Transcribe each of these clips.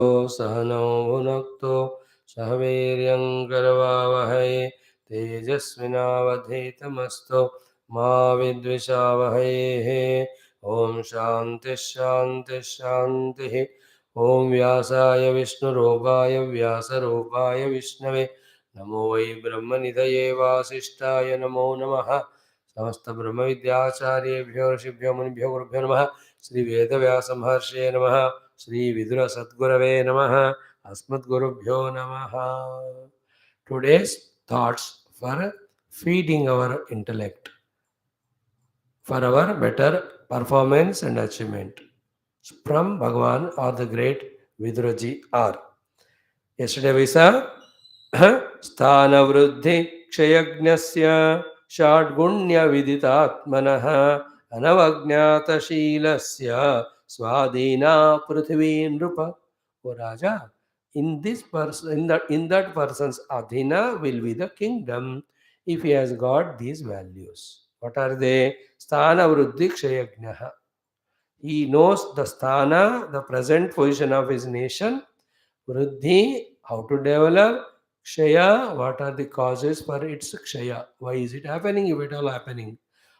सहनौ भुनक्तु सह वीर्यं करवावहै तेजस्विनावधीतमस्तु मा विद्विषावहैः। ॐ शान्तिः शान्तिः शान्तिः। ॐ व्यासाय विष्णुरूपाय व्यासरूपाय विष्णवे नमो वै ब्रह्मनिधये वासिष्ठाय नमो नमः। समस्त ब्रह्मविद्याचार्येभ्यो ऋषिभ्यो मुनिभ्यो गुरुभ्यो नमः। श्री वेदव्यास महर्षये नमः। श्री विदुर सद्गुरवे नमः। अस्मद्गुरुभ्यो नमः. Today's thoughts for feeding our intellect for our better performance and achievement from Bhagavan or the great Viduraji are. Yesterday we saw Sthana Vruddhi Kshayajnasya Shadgunya Viditatmanah Anavajnata Shilasya Swadhina Prithvi Nrupa. O Raja, in that person's adhina will be the kingdom if he has got these values. What are they? Sthana Vruddhi Kshayajnaha. He knows the sthana, the present position of his nation. Vruddhi, how to develop. Kshaya, what are the causes for its kshaya? Why is it happening, if it all happening?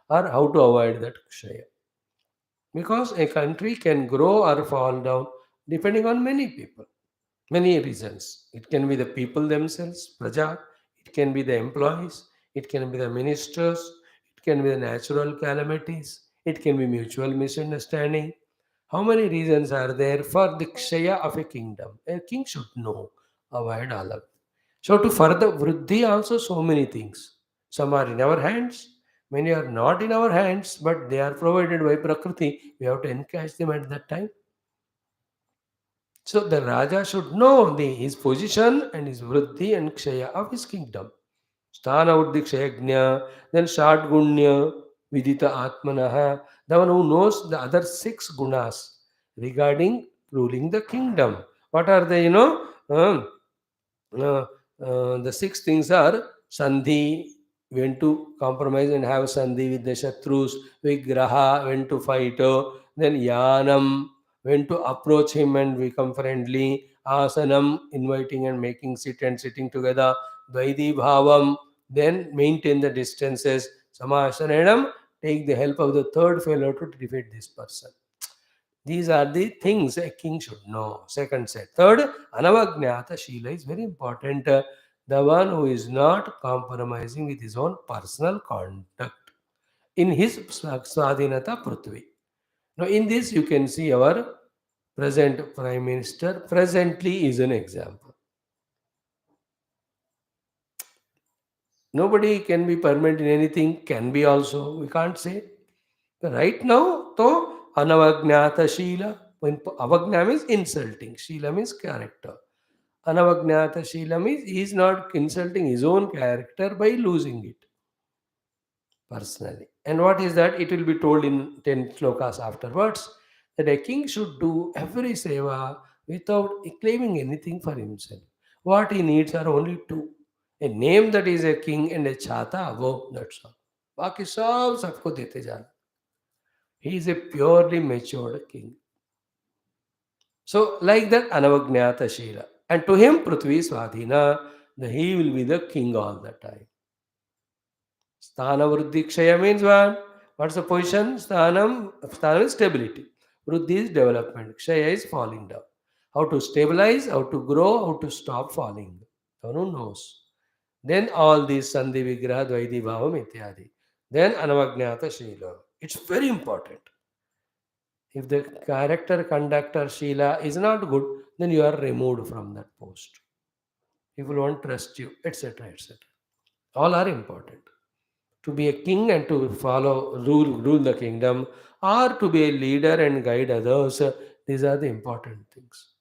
Or how to avoid that kshaya? Because a country can grow or fall down depending on many people, many reasons. It can be the people themselves, praja, it can be the employees, it can be the ministers, it can be the natural calamities, it can be mutual misunderstanding. How many reasons are there for the kshaya of a kingdom? A king should know, avoid all of. So to further vruddhi also so many things. Some are in our hands, many are not in our hands, but they are provided by Prakriti. We have to encash them at that time. So the Raja should know his position and his vruddhi and kshaya of his kingdom. Sthana vruddhi kshayagnya, then Shadgunya Vidita Atmanaha, the one who knows the other six gunas regarding ruling the kingdom. What are they? Uh, the six things are Sandhi, when to compromise and have Sandhi with the Shatrus, Vigraha, when to fight, then Yanam, when to approach him and become friendly, Asanam, inviting and making sit and sitting together, Dvaidi Bhavam, then maintain the distances, Samasananam, take the help of the third fellow to defeat this person. These are the things a king should know. Second set. Third, Anavajnata Shila is very important. The one who is not compromising with his own personal conduct in his Swadhinata Prithvi. Now, in this, you can see our present Prime Minister presently is an example. Nobody can be permanent in anything, can be also, we can't say. Right now, to Anavajnata Shila, when Avagna means insulting, Shila means character. Anavajnata Shila means he is not insulting his own character by losing it personally. And what is that? It will be told in 10 slokas afterwards that a king should do every seva without claiming anything for himself. What he needs are only two: a name that is a king and a chata, wo, that's all. बाकी सब सबको देते जाना. He is a purely matured king. So, like that, Anavajnata Shila. And to him, Prithvi Swadhina, he will be the king all the time. Sthana Vruddhi Kshaya means what? What's the position? Sthanam is stability. Vruddhi is development. Kshaya is falling down. How to stabilize, how to grow, how to stop falling. No one knows. Then all these Sandhi Vigraha, Dvaidi Bhavam Ityadi. Then Anavajnata Shila. It's very important. If the character, conductor, Sheila is not good, then you are removed from that post. People won't trust you, etc. etc. All are important. To be a king and to rule the kingdom, or to be a leader and guide others, these are the important things.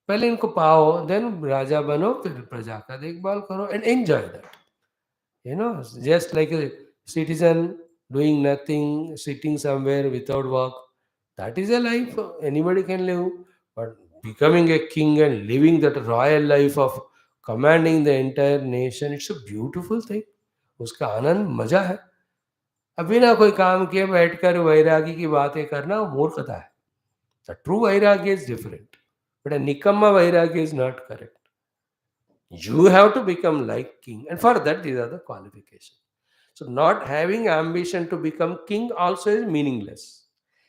पहले इनको पाओ, then राजा बनो, फिर प्रजा का देखभाल करो and enjoy that. Just like a citizen doing nothing, sitting somewhere without work, that is a life anybody can live. But becoming a king and living that royal life of commanding the entire nation, it's a beautiful thing. उसका आनंद मजा है. अब बिना कोई काम किए बैठकर वैरागी की बातें करना मूर्खता है. The true vairagya is different. But a Nikamma Vairagya is not correct. You have to become like king. And for that, these are the qualifications. So, not having ambition to become king also is meaningless.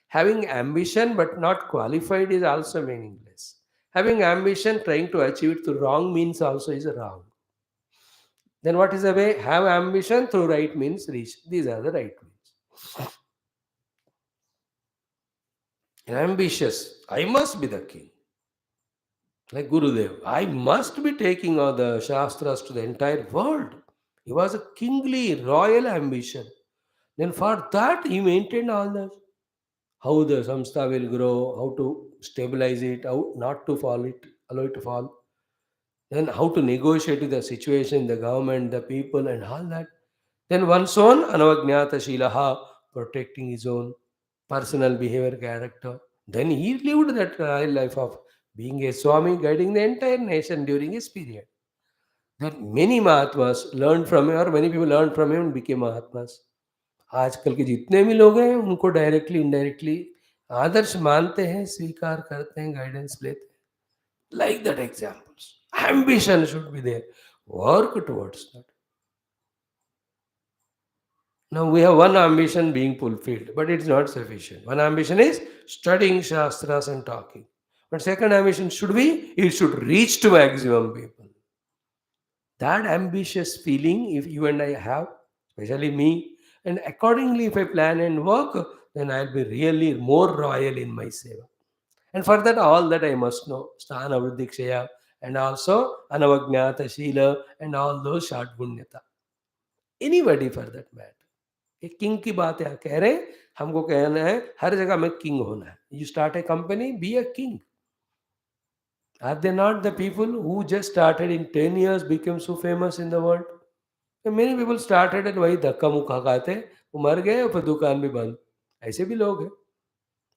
Having ambition but not qualified is also meaningless. Having ambition trying to achieve it through wrong means also is wrong. Then what is the way? Have ambition through right means reach. These are the right means. Ambitious. I must be the king. Like Gurudev. I must be taking all the Shastras to the entire world. He was a kingly, royal ambition. Then for that he maintained all that. How the samstha will grow, how to stabilize it, how not to fall it, allow it to fall. Then how to negotiate with the situation, the government, the people, and all that. Then one's own anavajnata shilaha, protecting his own personal behavior, character. Then he lived that royal life of being a Swami, guiding the entire nation during his period. Then many Mahatmas learned from him, or many people learned from him and became Mahatmas. आजकल के जितने भी लोग हैं उनको directly indirectly आदर्श मानते हैं, स्वीकार करते हैं, गाइडेंस लेते हैं. Like that examples. Ambition should be there. Work towards that. Now we have one ambition being fulfilled, but it's not sufficient. One ambition is studying Shastras and talking. But second ambition should be, it should reach to maximum people. That ambitious feeling, if you and I have, especially me, and accordingly if I plan and work, then I'll be really more royal in my seva. And for that, all that I must know, Sthana Vruddhikshaya, and also Anavajnata Shila, and all those Shat Punyata. Anybody for that matter. एक king की बात है कह रहे हैं हमको कहना है हर जगह में किंग होना है you start a company be a king are they not the people who just started in 10 years became so famous in the world many people started and वही धक्का मुक्का खाते वो मर गए और फिर दुकान भी बंद ऐसे भी लोग हैं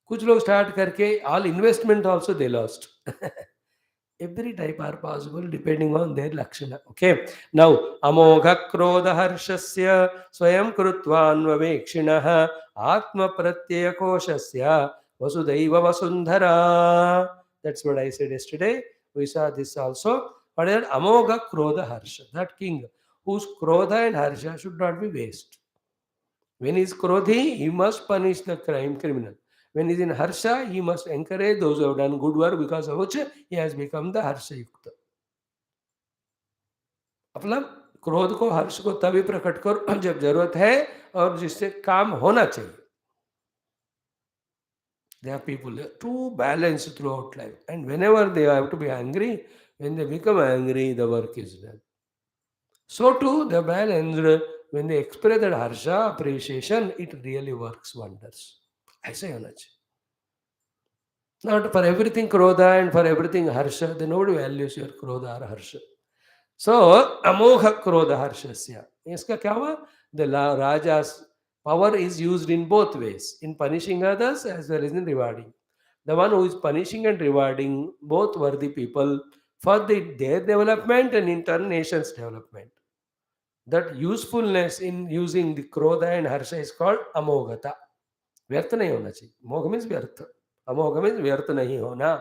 कुछ लोग स्टार्ट करके all investment also they lost every type are possible depending on their lakshana. Okay, now amogha krodha harshasya swayam krutvanvavekshinaha atma pratyaya koshasya vasudaiva vasundhara. That's what I said yesterday. We saw this also. But that amogha krodha harsha, that king whose krodha and harsha should not be waste. When he is krodhi, he must punish the criminal. When he is in harsha, he must encourage those who have done good work because of which he has become the harsha yukta. मतलब क्रोध को हर्ष को तभी प्रकट करो जब जरूरत है और जिससे काम होना चाहिए. There are people too balanced throughout life, and whenever they have to be angry, when they become angry, the work is done. So too, the balanced, when they express that harsha appreciation, it really works wonders. ऐसे होना चाहिए. Not for everything krodha and for everything harsha, then nobody values your krodha or harsha. So, amogha krodha harshasya. इसका क्या हुआ? The Raja's power is used in both ways, in punishing others as well as in rewarding. The one who is punishing and rewarding both worthy people for their development and in turn nation's development. That usefulness in using the krodha and harsha is called amoghata. व्यर्थ नहीं होना चाहिए. मोघ means व्यर्थ, अमोघ means व्यर्थ नहीं होना.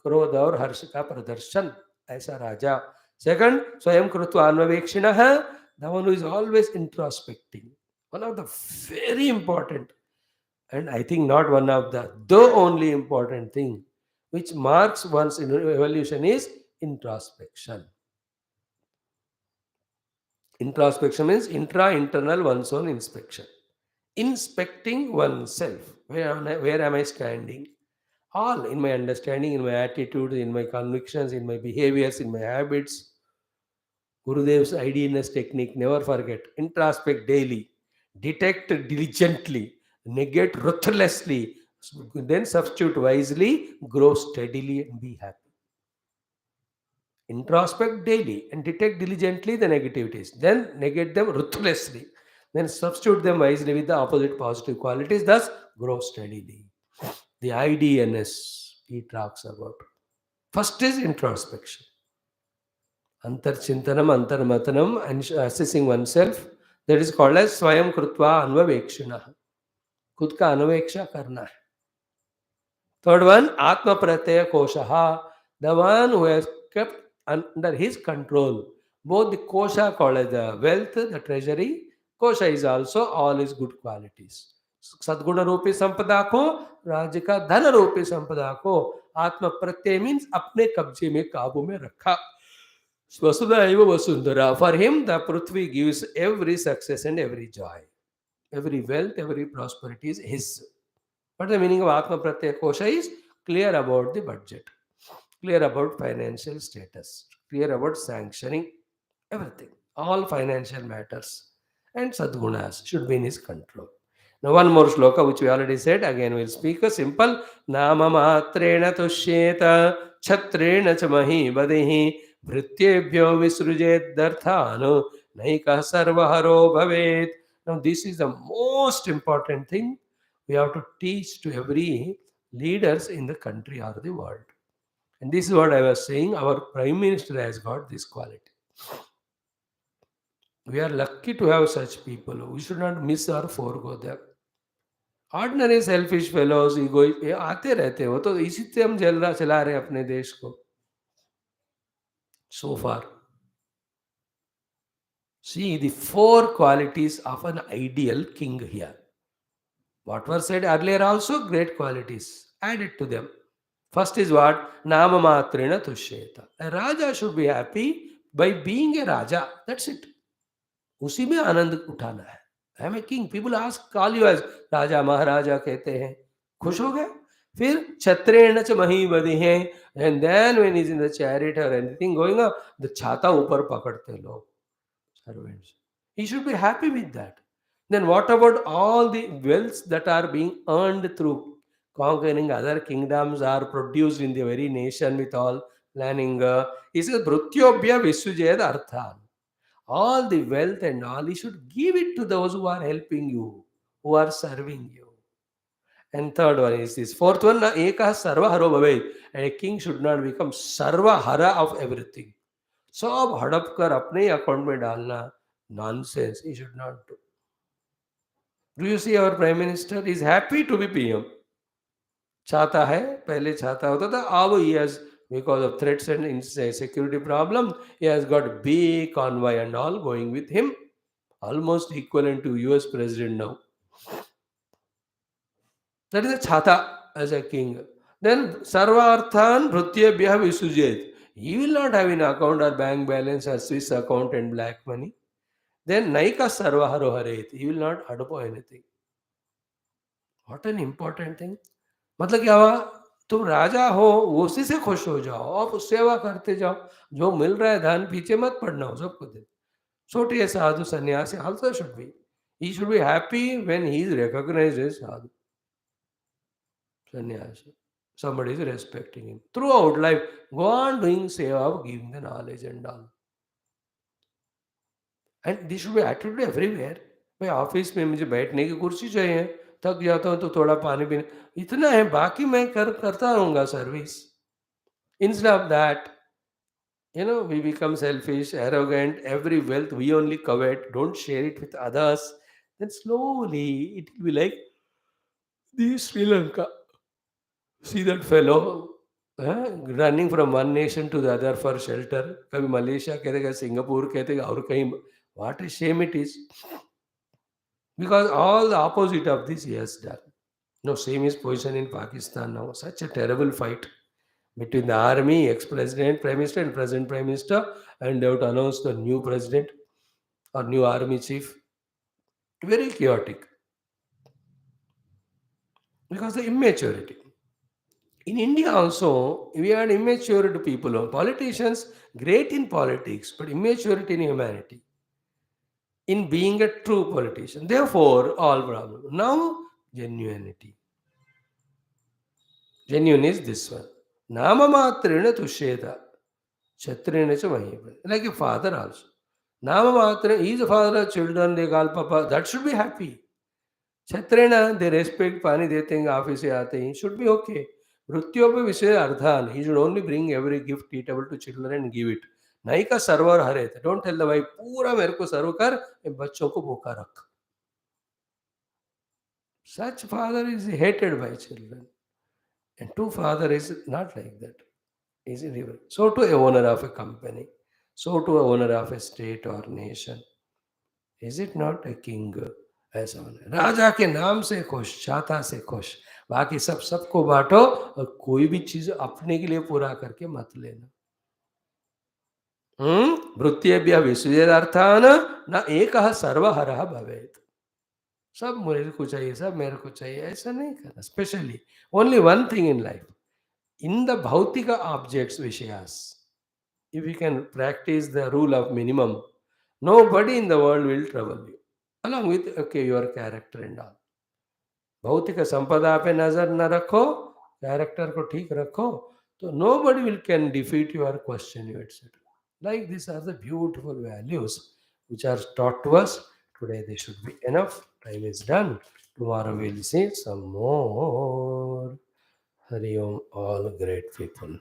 क्रोध और हर्ष का प्रदर्शन ऐसा राजा. सेकंड, स्वयं कृत्वा अन्वेक्षिणः, the one who is always introspecting. One of the very important, and I think not one of the only important thing which marks one's evolution is introspection. Introspection means internal one's own inspection. Inspecting oneself. Where am I standing? All in my understanding, in my attitude, in my convictions, in my behaviors, in my habits. Gurudev's idealness technique, never forget. Introspect daily. Detect diligently. Negate ruthlessly. Then substitute wisely. Grow steadily and be happy. Introspect daily and detect diligently the negativities. Then negate them ruthlessly. Then substitute them wisely with the opposite positive qualities. Thus, grow steadily. The IDNS he talks about. First is introspection. Antarchintanam, antarmatanam, and assessing oneself. That is called as swayam krutva anvavekshina. खुद का अनुवेक्षा करना है. Third one, atma pratyaya koshaha. The one who has kept under his control both the kosha called as the wealth, the treasury. Kosha is also all his good qualities. सद्गुण रूपी संपदा को, राज्य का धन रूपी संपदा को आत्म प्रत्यय मीन्स अपने कब्जे में, काबू में रखा. Vasudha eva Vasundhara. For him, the Prithvi gives every success and every joy. Every wealth, every prosperity is his. What the meaning of Atma Pratyaya Kosha is? Clear about the budget, clear about financial status, clear about sanctioning, everything. All financial matters and sadgunas should be in his control. Now, one more shloka which we already said, again we'll speak a simple Nama Matrena Tushyeta Chatrena Chamahi Badihi Vrityebhyo Visrujet Darthano Naika Sarvaharo Bhavet. Now, this is the most important thing we have to teach to every leaders in the country or the world. And this is what I was saying, our Prime Minister has got this quality. We are lucky to have such people. We should not miss or forego them. Ordinary selfish fellows ego ये आते रहते हैं, वो तो इसी से हम चला रहे हैं अपने देश को so far. See the four qualities of an ideal king here. What were said earlier also, great qualities added to them. First is what? Nama matrena tushyeta. A raja should be happy by being a raja. That's it. उसी में आनंद उठाना है. I am a king. People ask call you as राजा महाराजा कहते हैं, खुश हो गए. फिर छत्रेण च मही बदी है. And then when is in the chariot or anything going up, the छाता ऊपर पकड़ते लोग, servants. He should be happy with that. Then what about all the wealths that are being earned through conquering other kingdoms are produced in the very nation with all planning? Is a Bhrutyobhya Visujayad Arthan. All the wealth and all, you should give it to those who are helping you, who are serving you. And third one is this. Fourth one, na eka sarva haro bhave. And a king should not become sarva hara of everything. सब हड़प कर अपने account में डालना, nonsense. He should not do. Do you see our Prime Minister is happy to be PM? चाहता है, पहले चाहता होता था, अब he has, because of threats and security problem, he has got big convoy and all going with him, almost equivalent to US President now. That is a chata as a king. Then Sarvarthan Bhrutyebhya Visujet. He will not have an account or bank balance or Swiss account and black money. Then Naika Sarvaharo Haret. He will not adopt anything. What an important thing. मतलब क्या हुआ, तुम राजा हो, उसी से खुश हो जाओ, आप सेवा करते जाओ, जो मिल रहा है धन पीछे मत पड़ना हो, सबको दे. छोटे साधु सन्यासी also should be. He should be happy when he is recognized as sadhu. Sannyasi. Somebody is respecting him. Throughout life, go on doing seva of giving the knowledge and all. And this should be attitude everywhere. भाई office में मुझे बैठने की कुर्सी चाहिए, थक जाता हूँ तो थोड़ा पानी पीने, इतना है, बाकी मैं करता रहूँगा service. Instead of that, we become selfish, arrogant, every wealth we only covet, don't share it with others. Then slowly it will be like the Sri Lanka. See that fellow running from one nation to the other for shelter. कभी Malaysia कहते, कभी Singapore कहते, और कहीं. What a shame it is. Because all the opposite of this he has done. No, same is position in Pakistan now. Such a terrible fight between the army, ex-president, prime minister, and present prime minister, and they have to announce the new president or new army chief. Very chaotic. Because the immaturity. In India also, we had immature people, politicians, great in politics, but immaturity in humanity, in being a true politician. Therefore, all problem. Now, genuinity. Genuine is this one. Nama matrena tushyeta. Chatrena cha mahibha. Like a father also. Nama matra, he is a father of children, they call papa. That should be happy. Chatrena, they respect, pani dete hain, office se aate hain. Should be okay. Mrityo pe vishay ardhan. He should only bring every gift eatable to children and give it. नहीं का server हरे थे. Don't tell the भाई पूरा मेरे को सर्व कर, बच्चों को भूखा रख. Such father is hated by children. And true father is not like that. Is it even? So to a owner of a company, so to a owner of a state or nation. Is it not a king? ऐसा होना है। राजा के नाम से खुश, छाता से खुश, बाकी सब सबको बांटो और कोई भी चीज अपने के लिए पूरा करके मत लेना। वृत्तिभ्य विषयार्थान न एक सर्वहर भवेत। सब मेरे को चाहिए, सब मेरे को चाहिए, ऐसा नहीं करना। Specially only one thing in life, in the भौतिक objects विषयास, if you can practice the rule of minimum, nobody in the world will trouble you, along with okay your character and all. भौतिक संपदा पे नजर न रखो, character को ठीक रखो, तो nobody will can defeat you or question you, etc. Like these are the beautiful values which are taught to us. Today they should be enough. Time is done. Tomorrow we'll see some more. Hari Om, all great people.